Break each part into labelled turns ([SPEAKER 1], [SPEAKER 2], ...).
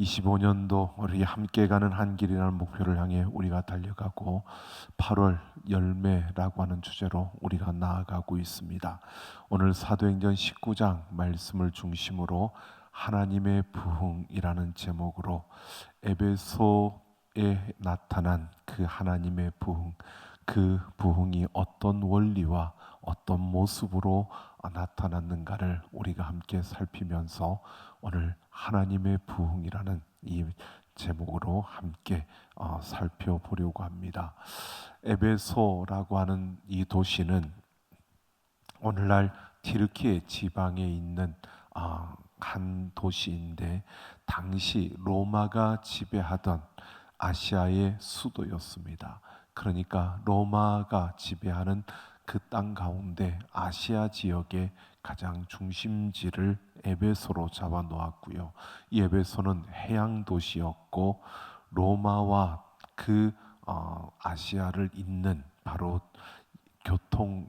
[SPEAKER 1] 25년도 우리 함께 가는 한 길이라는 목표를 향해 우리가 달려가고 8월 열매라고 하는 주제로 우리가 나아가고 있습니다. 오늘 사도행전 19장 말씀을 중심으로 하나님의 부흥이라는 제목으로 에베소에 나타난 그 하나님의 부흥, 그 부흥이 어떤 원리와 어떤 모습으로 나타났는가를 우리가 함께 살피면서 오늘 하나님의 부흥이라는 이 제목으로 함께 살펴보려고 합니다. 에베소라고 하는 이 도시는 오늘날 튀르키예 지방에 있는 한 도시인데 당시 로마가 지배하던 아시아의 수도였습니다. 그러니까 로마가 지배하는 그 땅 가운데 아시아 지역의 가장 중심지를 에베소로 잡아 놓았고요. 이 에베소는 해양 도시였고 로마와 그 아시아를 잇는 바로 교통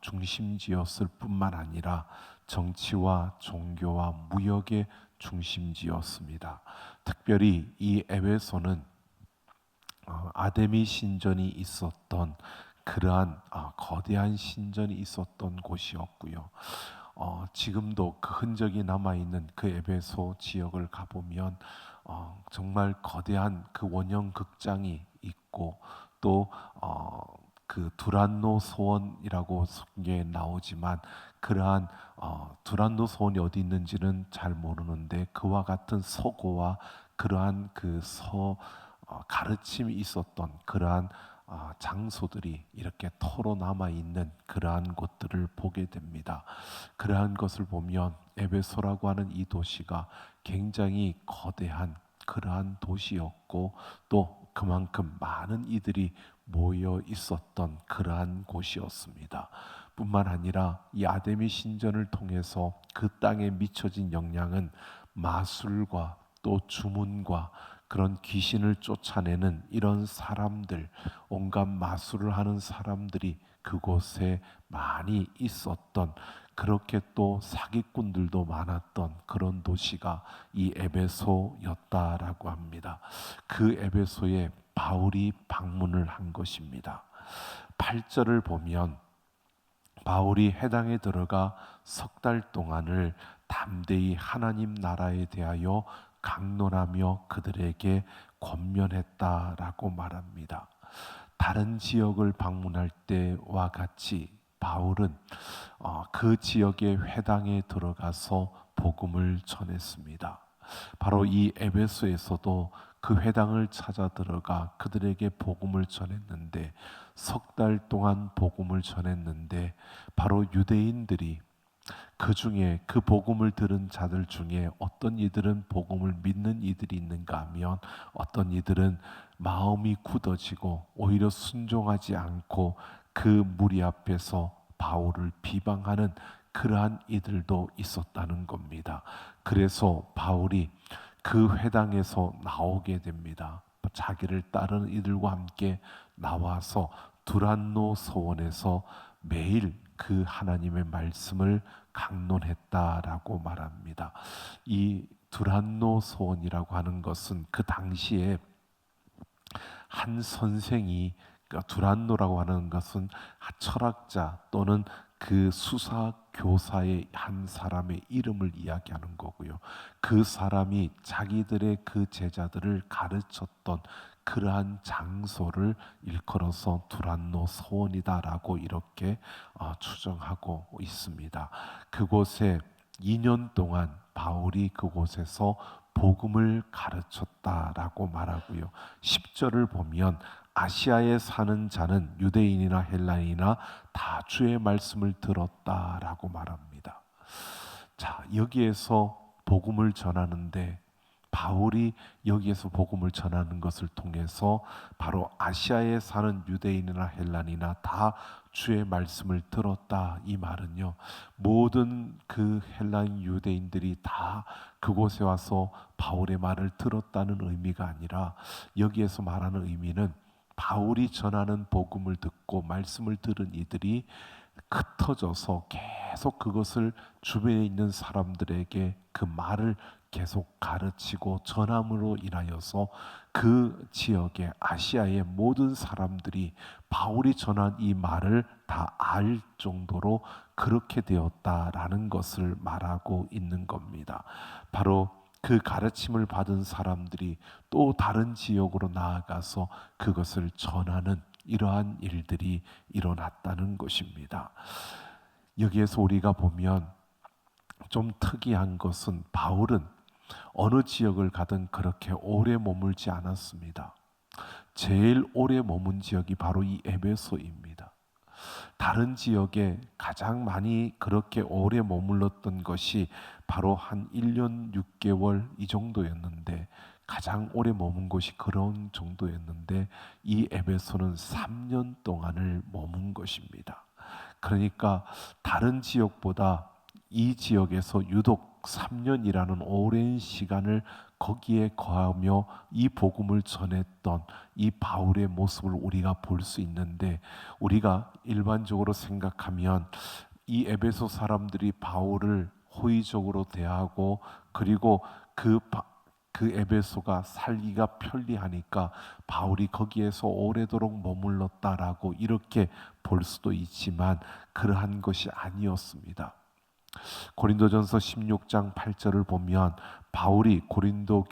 [SPEAKER 1] 중심지였을 뿐만 아니라 정치와 종교와 무역의 중심지였습니다. 특별히 이 에베소는 아데미 신전이 있었던 그러한 거대한 신전이 있었던 곳이었고요. 지금도 그 흔적이 남아있는 그 에베소 지역을 가보면 정말 거대한 그 원형 극장이 있고 또 그 두란노 소원이라고 성경에 나오지만 그러한 두란노 소원이 어디 있는지는 잘 모르는데 그와 같은 서고와 그러한 가르침이 있었던 그러한 장소들이 이렇게 터로 남아있는 그러한 곳들을 보게 됩니다. 그러한 것을 보면 에베소라고 하는 이 도시가 굉장히 거대한 그러한 도시였고 또 그만큼 많은 이들이 모여 있었던 그러한 곳이었습니다. 뿐만 아니라 이 아데미 신전을 통해서 그 땅에 미쳐진 영향은 마술과 또 주문과 그런 귀신을 쫓아내는 이런 사람들, 온갖 마술을 하는 사람들이 그곳에 많이 있었던, 그렇게 또 사기꾼들도 많았던 그런 도시가 이 에베소였다라고 합니다. 그 에베소에 바울이 방문을 한 것입니다. 8절을 보면 바울이 해당에 들어가 석 달 동안을 담대히 하나님 나라에 대하여 강론하며 그들에게 권면했다라고 말합니다. 다른 지역을 방문할 때와 같이 바울은 그 지역의 회당에 들어가서 복음을 전했습니다. 바로 이 에베소에서도 그 회당을 찾아 들어가 그들에게 복음을 전했는데 석 달 동안 복음을 전했는데 바로 유대인들이 그 중에 그 복음을 들은 자들 중에 어떤 이들은 복음을 믿는 이들이 있는가 하면 어떤 이들은 마음이 굳어지고 오히려 순종하지 않고 그 무리 앞에서 바울을 비방하는 그러한 이들도 있었다는 겁니다. 그래서 바울이 그 회당에서 나오게 됩니다. 자기를 따르는 이들과 함께 나와서 두란노 소원에서 매일 그 하나님의 말씀을 강론했다라고 말합니다. 이 두란노 소원이라고 하는 것은 그 당시에 한 선생이, 그러니까 두란노라고 하는 것은 철학자 또는 그 수사 교사의 한 사람의 이름을 이야기하는 거고요. 그 사람이 자기들의 그 제자들을 가르쳤던 그러한 장소를 일컬어서 두란노 소원이다라고 이렇게 추정하고 있습니다. 그곳에 2년 동안 바울이 그곳에서 복음을 가르쳤다라고 말하고요. 10절을 보면 아시아에 사는 자는 유대인이나 헬라인이나 다 주의 말씀을 들었다라고 말합니다. 자, 여기에서 복음을 전하는데 바울이 여기에서 복음을 전하는 것을 통해서 바로 아시아에 사는 유대인이나 헬라인이나 다 주의 말씀을 들었다. 이 말은요, 모든 그 헬라인 유대인들이 다 그곳에 와서 바울의 말을 들었다는 의미가 아니라 여기에서 말하는 의미는 바울이 전하는 복음을 듣고 말씀을 들은 이들이 흩어져서 계속 그것을 주변에 있는 사람들에게 그 말을 계속 가르치고 전함으로 인하여서 그 지역의 아시아의 모든 사람들이 바울이 전한 이 말을 다 알 정도로 그렇게 되었다라는 것을 말하고 있는 겁니다. 바로 그 가르침을 받은 사람들이 또 다른 지역으로 나아가서 그것을 전하는 이러한 일들이 일어났다는 것입니다. 여기에서 우리가 보면 좀 특이한 것은 바울은 어느 지역을 가든 그렇게 오래 머물지 않았습니다. 제일 오래 머문 지역이 바로 이 에베소입니다. 다른 지역에 가장 많이 그렇게 오래 머물렀던 것이 바로 한 1년 6개월 이 정도였는데, 가장 오래 머문 곳이 그런 정도였는데 이 에베소는 3년 동안을 머문 것입니다. 그러니까 다른 지역보다 이 지역에서 유독 3년이라는 오랜 시간을 거기에 거하며 이 복음을 전했던 이 바울의 모습을 우리가 볼 수 있는데, 우리가 일반적으로 생각하면 이 에베소 사람들이 바울을 호의적으로 대하고 그리고 그 에베소가 살기가 편리하니까 바울이 거기에서 오래도록 머물렀다라고 이렇게 볼 수도 있지만 그러한 것이 아니었습니다. 고린도전서 16장 8절을 보면 바울이 고린도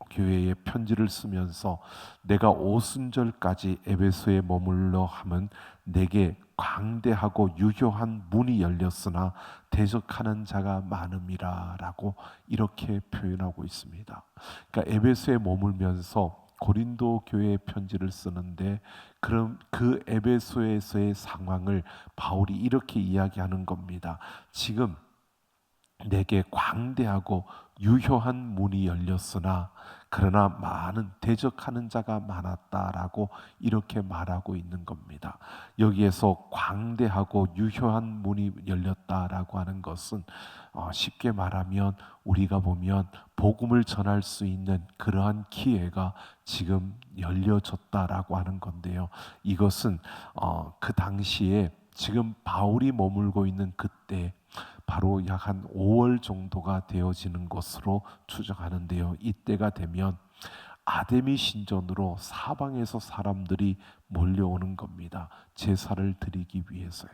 [SPEAKER 1] 교회에 편지를 쓰면서 내가 오순절까지 에베소에 머물러 함은 내게 광대하고 유효한 문이 열렸으나 대적하는 자가 많음이라 라고 이렇게 표현하고 있습니다. 그러니까 에베소에 머물면서 고린도 교회에 편지를 쓰는데, 그럼 그 에베소에서의 상황을 바울이 이렇게 이야기하는 겁니다. 지금 내게 광대하고 유효한 문이 열렸으나 그러나 많은 대적하는 자가 많았다라고 이렇게 말하고 있는 겁니다. 여기에서 광대하고 유효한 문이 열렸다라고 하는 것은 쉽게 말하면 우리가 보면 복음을 전할 수 있는 그러한 기회가 지금 열려졌다라고 하는 건데요. 이것은 그 당시에 지금 바울이 머물고 있는 그때 바로 약 한 5월 정도가 되어지는 것으로 추정하는데요. 이때가 되면 아데미 신전으로 사방에서 사람들이 몰려오는 겁니다. 제사를 드리기 위해서요.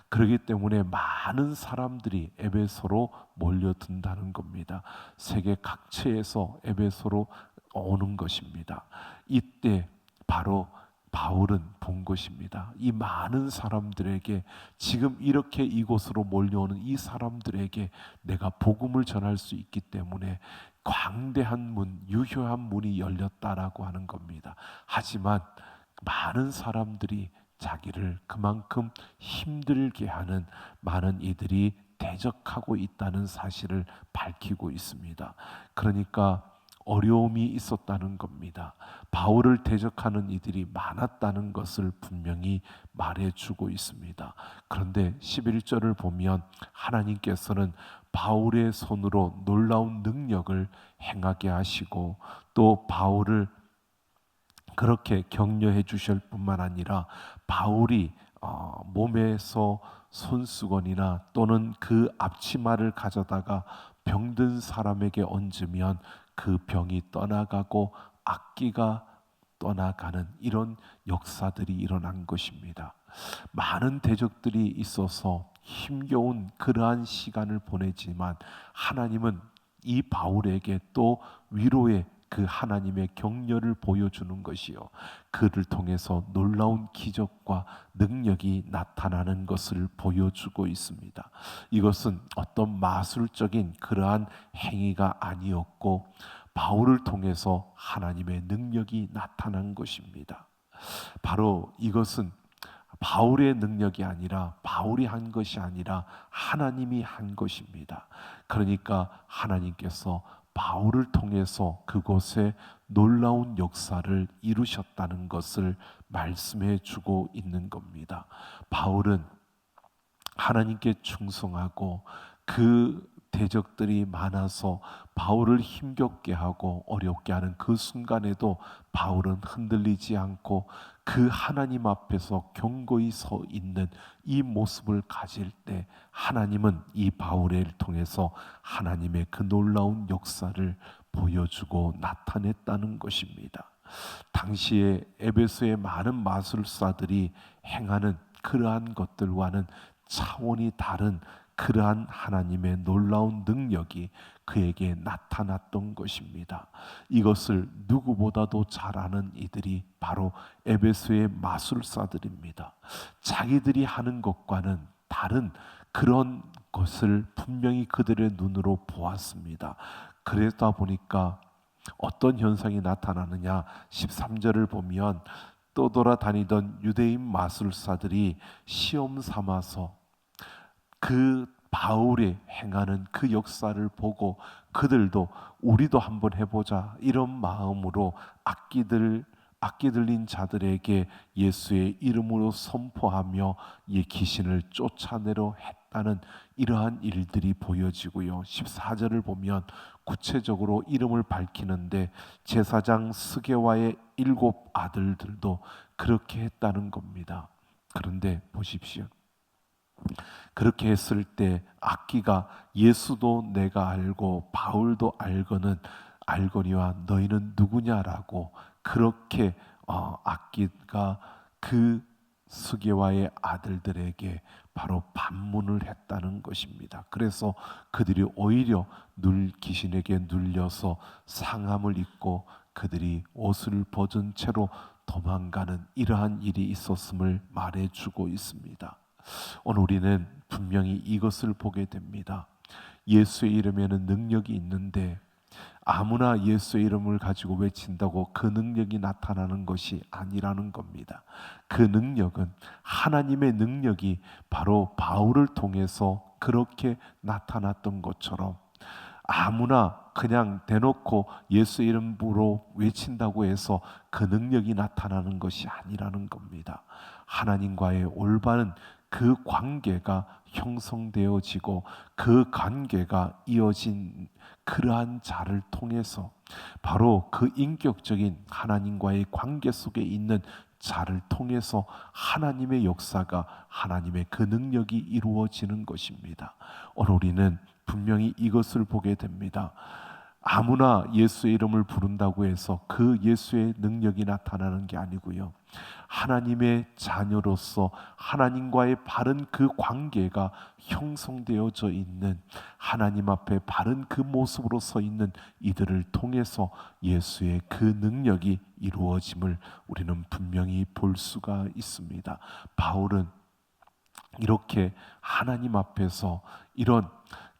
[SPEAKER 1] 그렇기 때문에 많은 사람들이 에베소로 몰려든다는 겁니다. 세계 각처에서 에베소로 오는 것입니다. 이때 바로 바울은 본 것입니다. 이 많은 사람들에게, 지금 이렇게 이곳으로 몰려오는 이 사람들에게 내가 복음을 전할 수 있기 때문에 광대한 문, 유효한 문이 열렸다라고 하는 겁니다. 하지만 많은 사람들이 자기를 그만큼 힘들게 하는 많은 이들이 대적하고 있다는 사실을 밝히고 있습니다. 그러니까 어려움이 있었다는 겁니다. 바울을 대적하는 이들이 많았다는 것을 분명히 말해주고 있습니다. 그런데 11절을 보면 하나님께서는 바울의 손으로 놀라운 능력을 행하게 하시고 또 바울을 그렇게 격려해 주실 뿐만 아니라 바울이 몸에서 손수건이나 또는 그 앞치마를 가져다가 병든 사람에게 얹으면 그 병이 떠나가고 악기가 떠나가는 이런 역사들이 일어난 것입니다. 많은 대적들이 있어서 힘겨운 그러한 시간을 보내지만 하나님은 이 바울에게 또 위로의 그 하나님의 격려를 보여주는 것이요, 그를 통해서 놀라운 기적과 능력이 나타나는 것을 보여주고 있습니다. 이것은 어떤 마술적인 그러한 행위가 아니었고 바울을 통해서 하나님의 능력이 나타난 것입니다. 바로 이것은 바울의 능력이 아니라, 바울이 한 것이 아니라 하나님이 한 것입니다. 그러니까 하나님께서 바울을 통해서 그곳에 놀라운 역사를 이루셨다는 것을 말씀해 주고 있는 겁니다. 바울은 하나님께 충성하고 그 대적들이 많아서 바울을 힘겹게 하고 어렵게 하는 그 순간에도 바울은 흔들리지 않고 그 하나님 앞에서 견고히 서 있는 이 모습을 가질 때 하나님은 이 바울을 통해서 하나님의 그 놀라운 역사를 보여주고 나타냈다는 것입니다. 당시에 에베소의 많은 마술사들이 행하는 그러한 것들과는 차원이 다른 그러한 하나님의 놀라운 능력이 그에게 나타났던 것입니다. 이것을 누구보다도 잘 아는 이들이 바로 에베소의 마술사들입니다. 자기들이 하는 것과는 다른 그런 것을 분명히 그들의 눈으로 보았습니다. 그러다 보니까 어떤 현상이 나타나느냐, 13절을 보면 떠돌아다니던 유대인 마술사들이 시험 삼아서 그 바울이 행하는 그 역사를 보고 그들도 우리도 한번 해보자 이런 마음으로 악기 들린 자들에게 예수의 이름으로 선포하며 이 귀신을 쫓아내려 했다는 이러한 일들이 보여지고요. 14절을 보면 구체적으로 이름을 밝히는데 제사장 스게와의 7 아들들도 그렇게 했다는 겁니다. 그런데 보십시오. 그렇게 했을 때 악기가 예수도 내가 알고 바울도 알거니와 너희는 누구냐라고 그렇게 악기가 그 스게와의 아들들에게 바로 반문을 했다는 것입니다. 그래서 그들이 오히려 귀신에게 눌려서 상함을 입고 그들이 옷을 벗은 채로 도망가는 이러한 일이 있었음을 말해주고 있습니다. 오늘 우리는 분명히 이것을 보게 됩니다. 예수의 이름에는 능력이 있는데 아무나 예수의 이름을 가지고 외친다고 그 능력이 나타나는 것이 아니라는 겁니다. 그 능력은 하나님의 능력이 바로 바울을 통해서 그렇게 나타났던 것처럼 아무나 그냥 대놓고 예수 이름으로 외친다고 해서 그 능력이 나타나는 것이 아니라는 겁니다. 하나님과의 올바른 그 관계가 형성되어지고 그 관계가 이어진 그러한 자를 통해서 바로 그 인격적인 하나님과의 관계 속에 있는 자를 통해서 하나님의 역사가 하나님의 그 능력이 이루어지는 것입니다. 오늘 우리는 분명히 이것을 보게 됩니다. 아무나 예수의 이름을 부른다고 해서 그 예수의 능력이 나타나는 게 아니고요. 하나님의 자녀로서 하나님과의 바른 그 관계가 형성되어져 있는 하나님 앞에 바른 그 모습으로 서 있는 이들을 통해서 예수의 그 능력이 이루어짐을 우리는 분명히 볼 수가 있습니다. 바울은 이렇게 하나님 앞에서 이런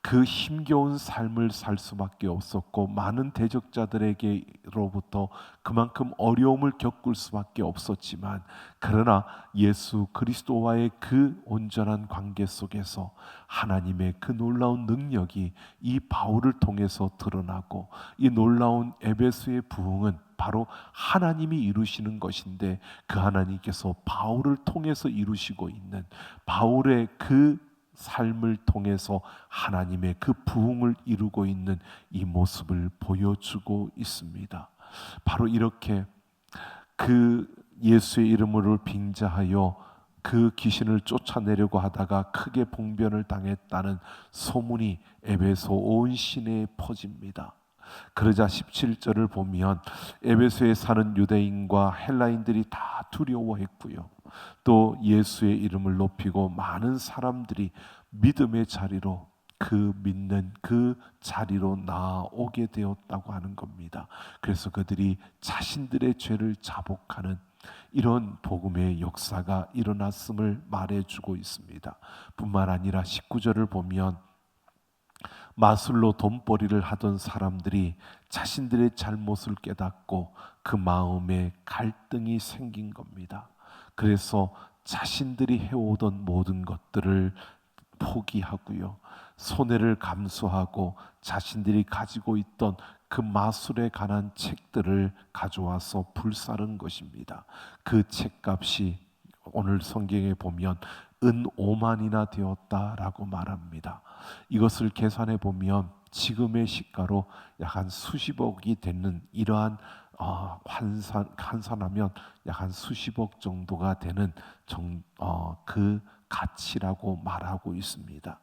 [SPEAKER 1] 그 힘겨운 삶을 살 수밖에 없었고 많은 대적자들에게로부터 그만큼 어려움을 겪을 수밖에 없었지만 그러나 예수 그리스도와의 그 온전한 관계 속에서 하나님의 그 놀라운 능력이 이 바울을 통해서 드러나고 이 놀라운 에베소의 부흥은 바로 하나님이 이루시는 것인데 그 하나님께서 바울을 통해서 이루시고 있는 바울의 그 삶을 통해서 하나님의 그 부흥을 이루고 있는 이 모습을 보여주고 있습니다. 바로 이렇게 그 예수의 이름으로 빙자하여 그 귀신을 쫓아내려고 하다가 크게 봉변을 당했다는 소문이 에베소 온 시내에 퍼집니다. 그러자 17절을 보면 에베소에 사는 유대인과 헬라인들이 다 두려워했고요. 또 예수의 이름을 높이고 많은 사람들이 믿음의 자리로 그 믿는 그 자리로 나오게 되었다고 하는 겁니다. 그래서 그들이 자신들의 죄를 자복하는 이런 복음의 역사가 일어났음을 말해주고 있습니다. 뿐만 아니라 19절을 보면 마술로 돈벌이를 하던 사람들이 자신들의 잘못을 깨닫고 그 마음에 갈등이 생긴 겁니다. 그래서 자신들이 해오던 모든 것들을 포기하고요. 손해를 감수하고 자신들이 가지고 있던 그 마술에 관한 책들을 가져와서 불사른 것입니다. 그 책값이 오늘 성경에 보면 은 5만이나 되었다라고 말합니다. 이것을 계산해 보면 지금의 시가로 약 한 수십억이 되는 이러한 환산하면 약 한 수십억 정도가 되는 그 가치라고 말하고 있습니다.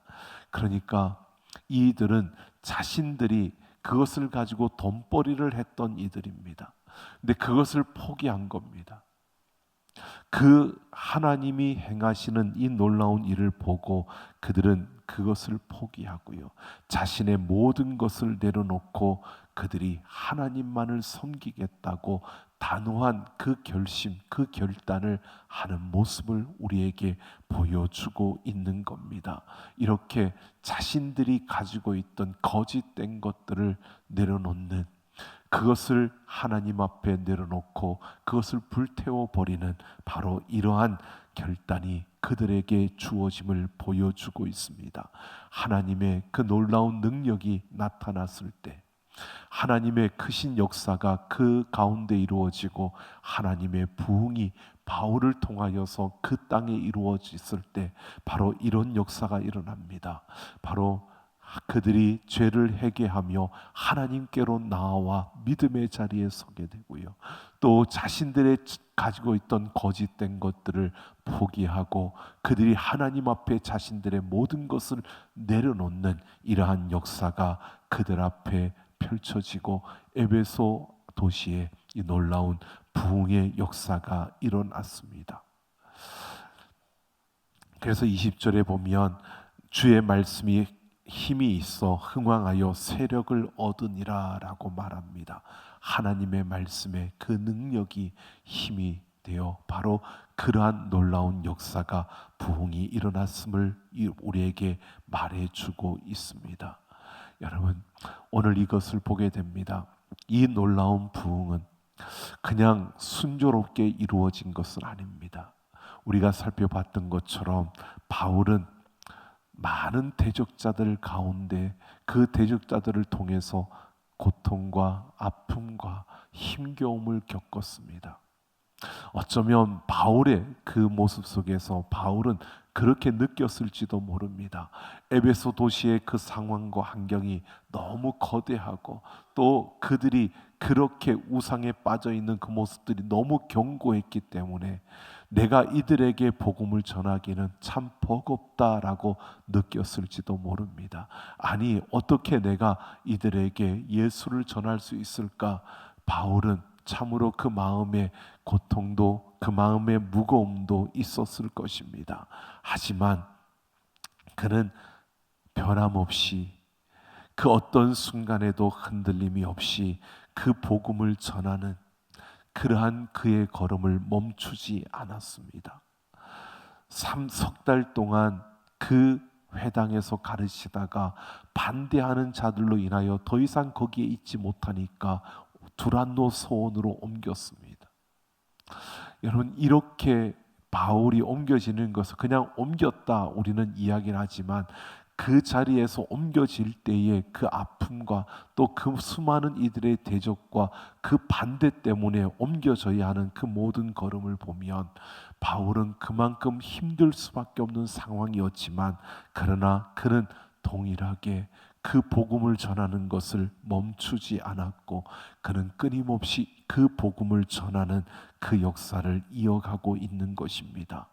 [SPEAKER 1] 그러니까 이들은 자신들이 그것을 가지고 돈벌이를 했던 이들입니다. 근데 그것을 포기한 겁니다. 그 하나님이 행하시는 이 놀라운 일을 보고 그들은 그것을 포기하고요, 자신의 모든 것을 내려놓고 그들이 하나님만을 섬기겠다고 단호한 그 결심, 그 결단을 하는 모습을 우리에게 보여주고 있는 겁니다. 이렇게 자신들이 가지고 있던 거짓된 것들을 내려놓는, 그것을 하나님 앞에 내려놓고 그것을 불태워 버리는 바로 이러한 결단이 그들에게 주어짐을 보여주고 있습니다. 하나님의 그 놀라운 능력이 나타났을 때, 하나님의 크신 역사가 그 가운데 이루어지고 하나님의 부흥이 바울을 통하여서 그 땅에 이루어졌을 때 바로 이런 역사가 일어납니다. 바로 그들이 죄를 회개하며 하나님께로 나아와 믿음의 자리에 서게 되고요, 또 자신들의 가지고 있던 거짓된 것들을 포기하고 그들이 하나님 앞에 자신들의 모든 것을 내려놓는 이러한 역사가 그들 앞에 펼쳐지고 에베소 도시에 이 놀라운 부흥의 역사가 일어났습니다. 그래서 20절에 보면 주의 말씀이 힘이 있어 흥왕하여 세력을 얻으니라 라고 말합니다. 하나님의 말씀에 그 능력이 힘이 되어 바로 그러한 놀라운 역사가 부흥이 일어났음을 우리에게 말해주고 있습니다. 여러분, 오늘 이것을 보게 됩니다. 이 놀라운 부흥은 그냥 순조롭게 이루어진 것은 아닙니다. 우리가 살펴봤던 것처럼 바울은 많은 대적자들 가운데 그 대적자들을 통해서 고통과 아픔과 힘겨움을 겪었습니다. 어쩌면 바울의 그 모습 속에서 바울은 그렇게 느꼈을지도 모릅니다. 에베소 도시의 그 상황과 환경이 너무 거대하고 또 그들이 그렇게 우상에 빠져 있는 그 모습들이 너무 견고했기 때문에 내가 이들에게 복음을 전하기는 참 버겁다라고 느꼈을지도 모릅니다. 아니, 어떻게 내가 이들에게 예수를 전할 수 있을까? 바울은 참으로 그 마음의 고통도 그 마음의 무거움도 있었을 것입니다. 하지만 그는 변함없이 그 어떤 순간에도 흔들림이 없이 그 복음을 전하는 그러한 그의 걸음을 멈추지 않았습니다. 석 달 동안 그 회당에서 가르치다가 반대하는 자들로 인하여 더 이상 거기에 있지 못하니까 두란노 소원으로 옮겼습니다. 여러분, 이렇게 바울이 옮겨지는 것을 그냥 옮겼다 우리는 이야기를 하지만 그 자리에서 옮겨질 때의 그 아픔과 또 그 수많은 이들의 대적과 그 반대 때문에 옮겨져야 하는 그 모든 걸음을 보면 바울은 그만큼 힘들 수밖에 없는 상황이었지만 그러나 그는 동일하게 그 복음을 전하는 것을 멈추지 않았고 그는 끊임없이 그 복음을 전하는 그 역사를 이어가고 있는 것입니다.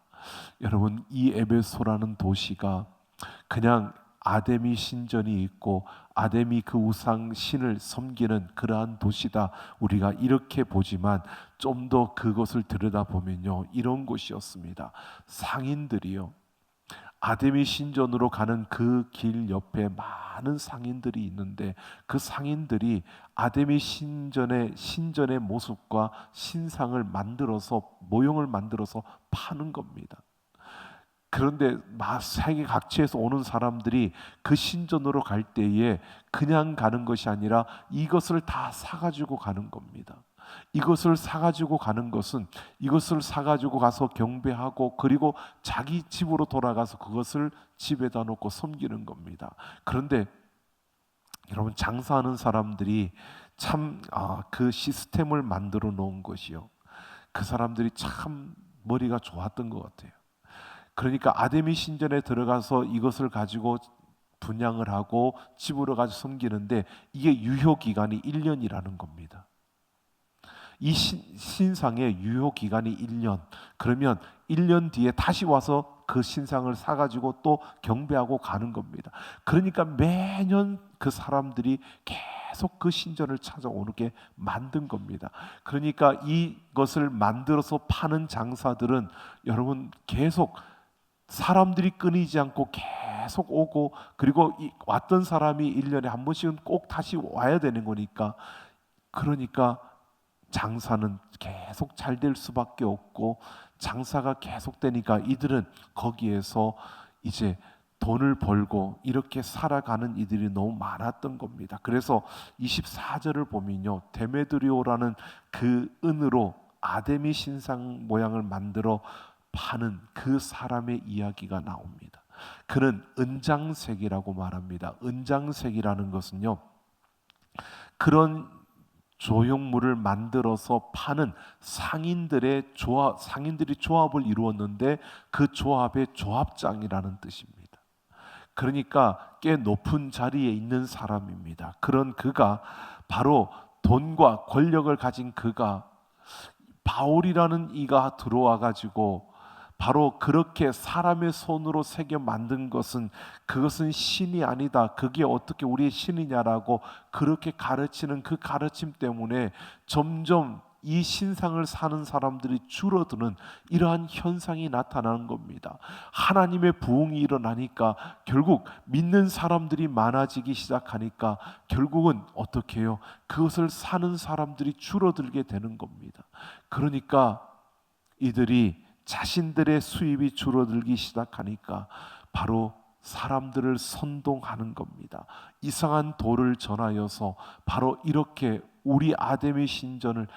[SPEAKER 1] 여러분, 이 에베소라는 도시가 그냥 아데미 신전이 있고 아데미 그 우상 신을 섬기는 그러한 도시다 우리가 이렇게 보지만 좀 더 그것을 들여다보면요, 이런 곳이었습니다. 상인들이요, 아데미 신전으로 가는 그 길 옆에 많은 상인들이 있는데 그 상인들이 아데미 신전의 모습과 신상을 만들어서 모형을 만들어서 파는 겁니다. 그런데 세계 각지에서 오는 사람들이 그 신전으로 갈 때에 그냥 가는 것이 아니라 이것을 다 사가지고 가는 겁니다. 이것을 사가지고 가는 것은 이것을 사가지고 가서 경배하고 그리고 자기 집으로 돌아가서 그것을 집에다 놓고 섬기는 겁니다. 그런데 여러분, 장사하는 사람들이 참 그 시스템을 만들어 놓은 것이요, 그 사람들이 참 머리가 좋았던 것 같아요. 그러니까 아데미 신전에 들어가서 이것을 가지고 분양을 하고 집으로 가서 섬기는데 이게 유효 기간이 1년이라는 겁니다. 이 신상의 유효 기간이 1년. 그러면 1년 뒤에 다시 와서 그 신상을 사가지고 또 경배하고 가는 겁니다. 그러니까 매년 그 사람들이 계속 그 신전을 찾아오게 만든 겁니다. 그러니까 이것을 만들어서 파는 장사들은 여러분 계속 사람들이 끊이지 않고 계속 오고, 그리고 왔던 사람이 1년에 한 번씩은 꼭 다시 와야 되는 거니까, 그러니까 장사는 계속 잘 될 수밖에 없고, 장사가 계속되니까 이들은 거기에서 이제 돈을 벌고 이렇게 살아가는 이들이 너무 많았던 겁니다. 그래서 24절을 보면요, 데메드리오라는 그 은으로 아데미 신상 모양을 만들어 파는 그 사람의 이야기가 나옵니다. 그는 은장색이라고 말합니다. 은장색이라는 것은요, 그런 조형물을 만들어서 파는 상인들이 조합을 이루었는데 그 조합의 조합장이라는 뜻입니다. 그러니까 꽤 높은 자리에 있는 사람입니다. 그런 그가 바로 돈과 권력을 가진 그가, 바울이라는 이가 들어와 가지고 바로 그렇게 사람의 손으로 새겨 만든 것은, 그것은 신이 아니다, 그게 어떻게 우리의 신이냐라고 그렇게 가르치는 그 가르침 때문에 점점 이 신상을 사는 사람들이 줄어드는 이러한 현상이 나타나는 겁니다. 하나님의 부흥이 일어나니까 결국 믿는 사람들이 많아지기 시작하니까 결국은 어떻게 해요? 그것을 사는 사람들이 줄어들게 되는 겁니다. 그러니까 이들이 자신들의 수입이 줄어들기 시작하니까 바로 사람들을 선동하는 겁니다. 이상한 도를 전하여서 바로 이렇게 우리 아데미 신을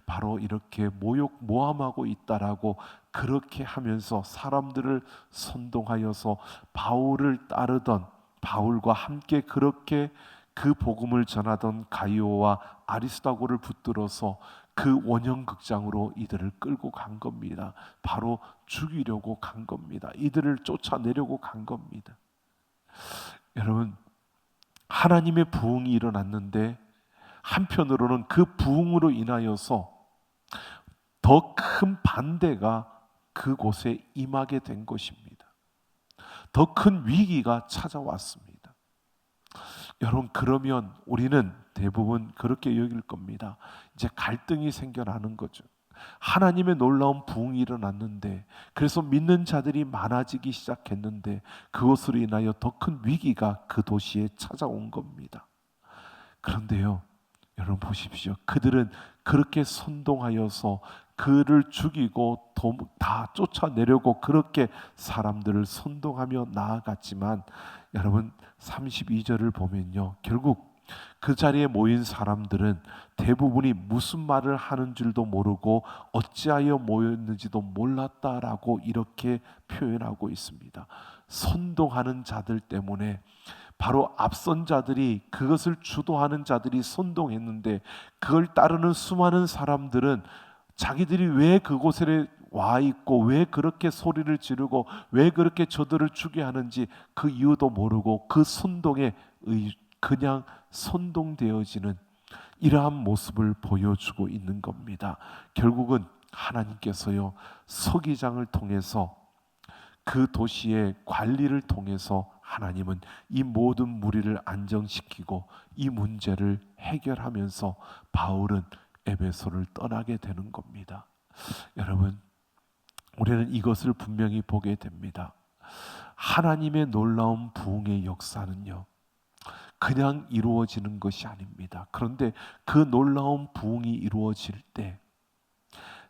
[SPEAKER 1] 바로 이렇게 모함하고 있다라고 그렇게 하면서 사람들을 선동하여서 바울을 따르던, 바울과 함께 그렇게 그 복음을 전하던 가이오와 아리스다고를 붙들어서 그 원형극장으로 이들을 끌고 간 겁니다. 바로 죽이려고 간 겁니다. 이들을 쫓아내려고 간 겁니다. 여러분, 하나님의 부흥이 일어났는데 한편으로는 그 부흥으로 인하여서 더 큰 반대가 그곳에 임하게 된 것입니다. 더 큰 위기가 찾아왔습니다. 여러분, 그러면 우리는 대부분 그렇게 여길 겁니다. 이제 갈등이 생겨나는 거죠. 하나님의 놀라운 부흥이 일어났는데, 그래서 믿는 자들이 많아지기 시작했는데 그것으로 인하여 더 큰 위기가 그 도시에 찾아온 겁니다. 그런데요, 여러분 보십시오. 그들은 그렇게 선동하여서 그를 죽이고 다 쫓아내려고 그렇게 사람들을 선동하며 나아갔지만, 여러분 32절을 보면요, 결국 그 자리에 모인 사람들은 대부분이 무슨 말을 하는 줄도 모르고 어찌하여 모였는지도 몰랐다라고 이렇게 표현하고 있습니다. 선동하는 자들 때문에, 바로 앞선 자들이, 그것을 주도하는 자들이 선동했는데 그걸 따르는 수많은 사람들은 자기들이 왜 그곳에 와 있고 왜 그렇게 소리를 지르고 왜 그렇게 저들을 죽게 하는지 그 이유도 모르고 그 선동에 그냥 선동되어지는 이러한 모습을 보여주고 있는 겁니다. 결국은 하나님께서요, 서기장을 통해서 그 도시의 관리를 통해서 하나님은 이 모든 무리를 안정시키고 이 문제를 해결하면서 바울은 에베소를 떠나게 되는 겁니다. 여러분, 우리는 이것을 분명히 보게 됩니다. 하나님의 놀라운 부흥의 역사는요, 그냥 이루어지는 것이 아닙니다. 그런데 그 놀라운 부흥이 이루어질 때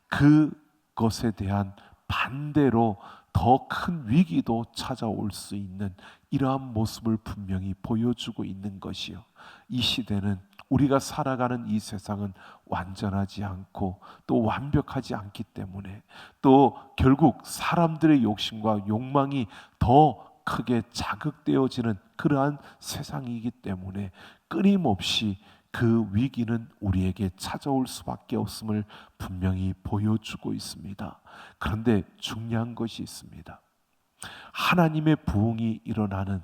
[SPEAKER 1] 그것에 대한 반대로 더 큰 위기도 찾아올 수 있는 이러한 모습을 분명히 보여주고 있는 것이요, 이 시대는, 우리가 살아가는 이 세상은 완전하지 않고 또 완벽하지 않기 때문에, 또 결국 사람들의 욕심과 욕망이 더 크게 자극되어지는 그러한 세상이기 때문에 끊임없이 그 위기는 우리에게 찾아올 수밖에 없음을 분명히 보여주고 있습니다. 그런데 중요한 것이 있습니다. 하나님의 부흥이 일어나는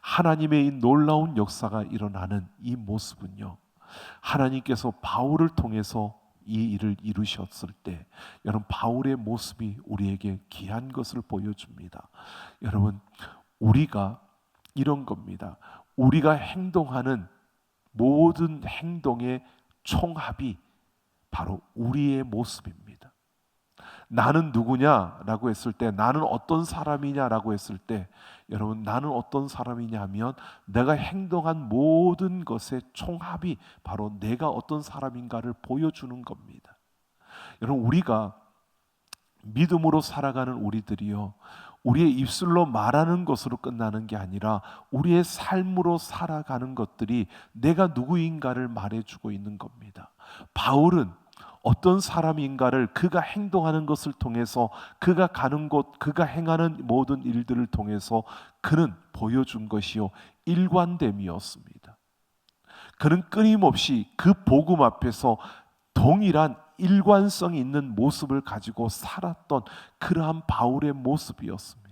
[SPEAKER 1] 하나님의 이 놀라운 역사가 일어나는 이 모습은요, 하나님께서 바울을 통해서 이 일을 이루셨을 때 여러분, 바울의 모습이 우리에게 귀한 것을 보여줍니다. 여러분, 우리가 이런 겁니다. 우리가 행동하는 모든 행동의 총합이 바로 우리의 모습입니다. 나는 누구냐라고 했을 때, 나는 어떤 사람이냐라고 했을 때, 여러분, 나는 어떤 사람이냐 하면 내가 행동한 모든 것의 총합이 바로 내가 어떤 사람인가를 보여주는 겁니다. 여러분, 우리가 믿음으로 살아가는 우리들이요, 우리의 입술로 말하는 것으로 끝나는 게 아니라 우리의 삶으로 살아가는 것들이 내가 누구인가를 말해주고 있는 겁니다. 바울은 어떤 사람인가를 그가 행동하는 것을 통해서, 그가 가는 곳, 그가 행하는 모든 일들을 통해서 그는 보여준 것이요, 일관됨이었습니다. 그는 끊임없이 그 복음 앞에서 동일한 일관성 있는 모습을 가지고 살았던 그러한 바울의 모습이었습니다.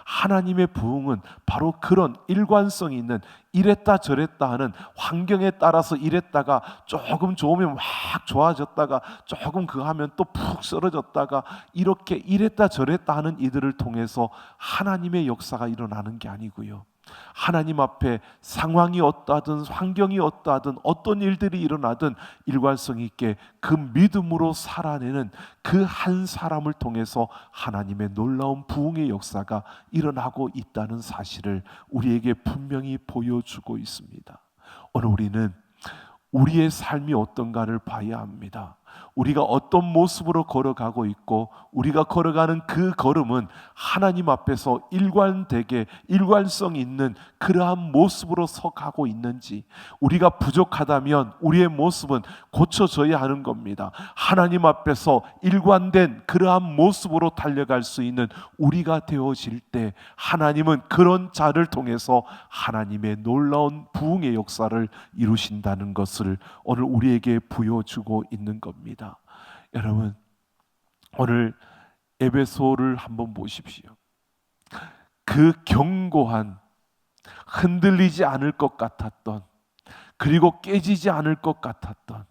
[SPEAKER 1] 하나님의 부흥은 바로 그런 일관성 있는, 이랬다 저랬다 하는, 환경에 따라서 이랬다가 조금 좋으면 막 좋아졌다가 조금 그거 하면 또 푹 쓰러졌다가, 이렇게 이랬다 저랬다 하는 이들을 통해서 하나님의 역사가 일어나는 게 아니고요, 하나님 앞에 상황이 어떠하든 환경이 어떠하든 어떤 일들이 일어나든 일관성 있게 그 믿음으로 살아내는 그 한 사람을 통해서 하나님의 놀라운 부흥의 역사가 일어나고 있다는 사실을 우리에게 분명히 보여주고 있습니다. 오늘 우리는 우리의 삶이 어떤가를 봐야 합니다. 우리가 어떤 모습으로 걸어가고 있고, 우리가 걸어가는 그 걸음은 하나님 앞에서 일관되게 일관성 있는 그러한 모습으로 서가고 있는지, 우리가 부족하다면 우리의 모습은 고쳐져야 하는 겁니다. 하나님 앞에서 일관된 그러한 모습으로 달려갈 수 있는 우리가 되어질 때 하나님은 그런 자를 통해서 하나님의 놀라운 부흥의 역사를 이루신다는 것을 오늘 우리에게 보여주고 있는 겁니다. 여러분, 오늘 에베소를 한번 보십시오. 그 견고한, 흔들리지 않을 것 같았던, 그리고 깨지지 않을 것 같았던,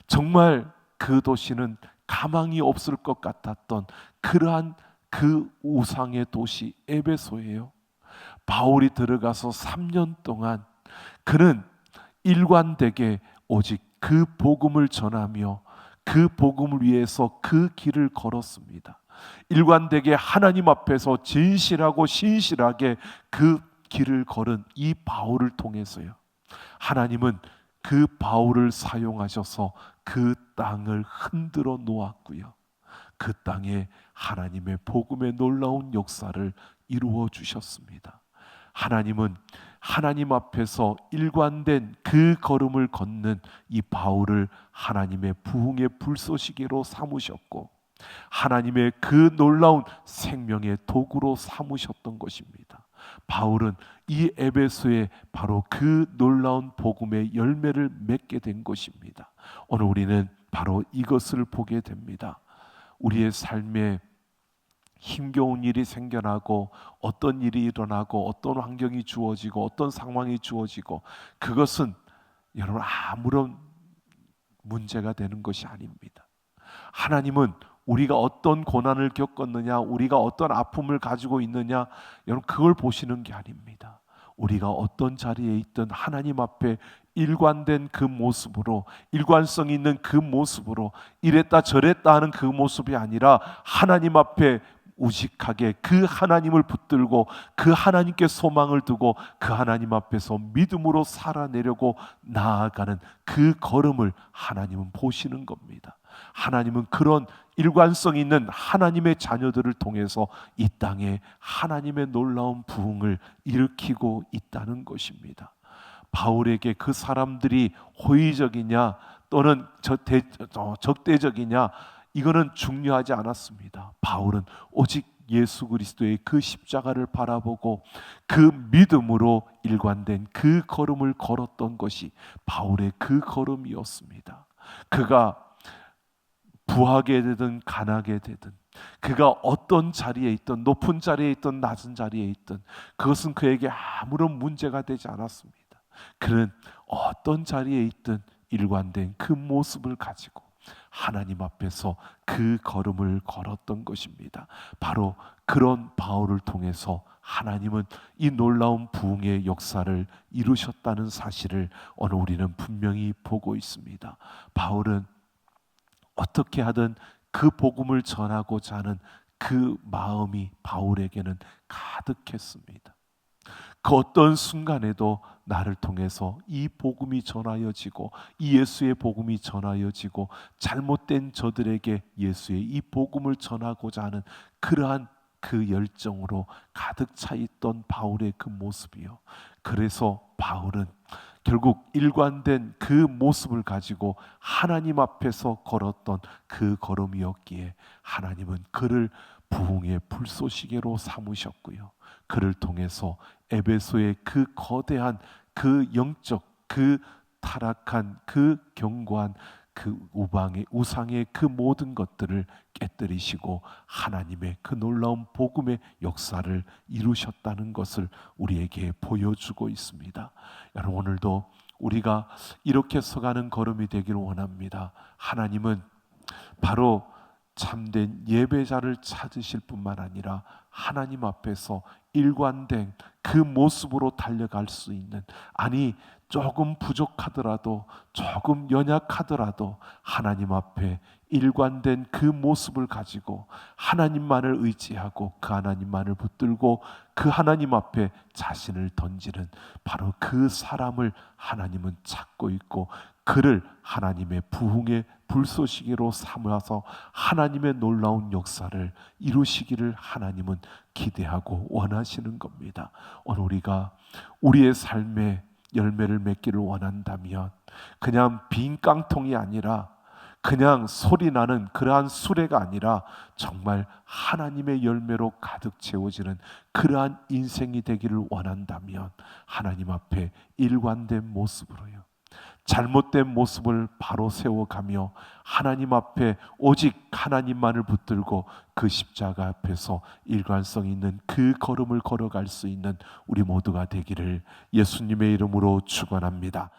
[SPEAKER 1] 정말 그 도시는 가망이 없을 것 같았던 그러한 그 우상의 도시 에베소예요. 바울이 들어가서 3년 동안 그는 일관되게 오직 그 복음을 전하며 그 복음을 위해서 그 길을 걸었습니다. 일관되게 하나님 앞에서 진실하고 신실하게 그 길을 걸은 이 바울을 통해서요, 하나님은 그 바울을 사용하셔서 그 땅을 흔들어 놓았고요, 그 땅에 하나님의 복음의 놀라운 역사를 이루어 주셨습니다. 하나님은 하나님 앞에서 일관된 그 걸음을 걷는 이 바울을 하나님의 부흥의 불쏘시개로 삼으셨고, 하나님의 그 놀라운 생명의 도구로 삼으셨던 것입니다. 바울은 이 에베소에 바로 그 놀라운 복음의 열매를 맺게 된 것입니다. 오늘 우리는 바로 이것을 보게 됩니다. 우리의 삶에 힘겨운 일이 생겨나고, 어떤 일이 일어나고, 어떤 환경이 주어지고, 어떤 상황이 주어지고, 그것은 여러분 아무런 문제가 되는 것이 아닙니다. 하나님은 우리가 어떤 고난을 겪었느냐, 우리가 어떤 아픔을 가지고 있느냐, 여러분 그걸 보시는 게 아닙니다. 우리가 어떤 자리에 있든 하나님 앞에 일관된 그 모습으로, 일관성 있는 그 모습으로, 이랬다 저랬다 하는 그 모습이 아니라 하나님 앞에 우직하게 그 하나님을 붙들고 그 하나님께 소망을 두고 그 하나님 앞에서 믿음으로 살아내려고 나아가는 그 걸음을 하나님은 보시는 겁니다. 하나님은 그런 일관성 있는 하나님의 자녀들을 통해서 이 땅에 하나님의 놀라운 부흥을 일으키고 있다는 것입니다. 바울에게 그 사람들이 호의적이냐 또는 적대적이냐, 이거는 중요하지 않았습니다. 바울은 오직 예수 그리스도의 그 십자가를 바라보고 그 믿음으로 일관된 그 걸음을 걸었던 것이 바울의 그 걸음이었습니다. 그가 부하게 되든 가나게 되든, 그가 어떤 자리에 있든, 높은 자리에 있든 낮은 자리에 있든 그것은 그에게 아무런 문제가 되지 않았습니다. 그는 어떤 자리에 있든 일관된 그 모습을 가지고 하나님 앞에서 그 걸음을 걸었던 것입니다. 바로 그런 바울을 통해서 하나님은 이 놀라운 부흥의 역사를 이루셨다는 사실을 오늘 우리는 분명히 보고 있습니다. 바울은 어떻게 하든 그 복음을 전하고자 하는 그 마음이 바울에게는 가득했습니다. 그 어떤 순간에도 나를 통해서 이 복음이 전하여지고 이 예수의 복음이 전하여지고 잘못된 저들에게 예수의 이 복음을 전하고자 하는 그러한 그 열정으로 가득 차 있던 바울의 그 모습이요. 그래서 바울은 결국 일관된 그 모습을 가지고 하나님 앞에서 걸었던 그 걸음이었기에 하나님은 그를 부흥의 불쏘시개로 삼으셨고요. 그를 통해서 에베소의 그 거대한 그 영적 그 타락한 그 견고한 그 우방의 우상의 그 모든 것들을 깨뜨리시고 하나님의 그 놀라운 복음의 역사를 이루셨다는 것을 우리에게 보여주고 있습니다. 여러분, 오늘도 우리가 이렇게 서가는 걸음이 되기를 원합니다. 하나님은 바로 참된 예배자를 찾으실 뿐만 아니라 하나님 앞에서 일관된 그 모습으로 달려갈 수 있는, 아니 조금 부족하더라도 조금 연약하더라도 하나님 앞에 일관된 그 모습을 가지고 하나님만을 의지하고 그 하나님만을 붙들고 그 하나님 앞에 자신을 던지는 바로 그 사람을 하나님은 찾고 있고 그를 하나님의 부흥의 불쏘시개로 삼아서 하나님의 놀라운 역사를 이루시기를 하나님은 기대하고 원하시는 겁니다. 오늘 우리가 우리의 삶에 열매를 맺기를 원한다면 그냥 빈 깡통이 아니라 그냥 소리 나는 그러한 수레가 아니라 정말 하나님의 열매로 가득 채워지는 그러한 인생이 되기를 원한다면 하나님 앞에 일관된 모습으로요, 잘못된 모습을 바로 세워가며 하나님 앞에 오직 하나님만을 붙들고 그 십자가 앞에서 일관성 있는 그 걸음을 걸어갈 수 있는 우리 모두가 되기를 예수님의 이름으로 축원합니다.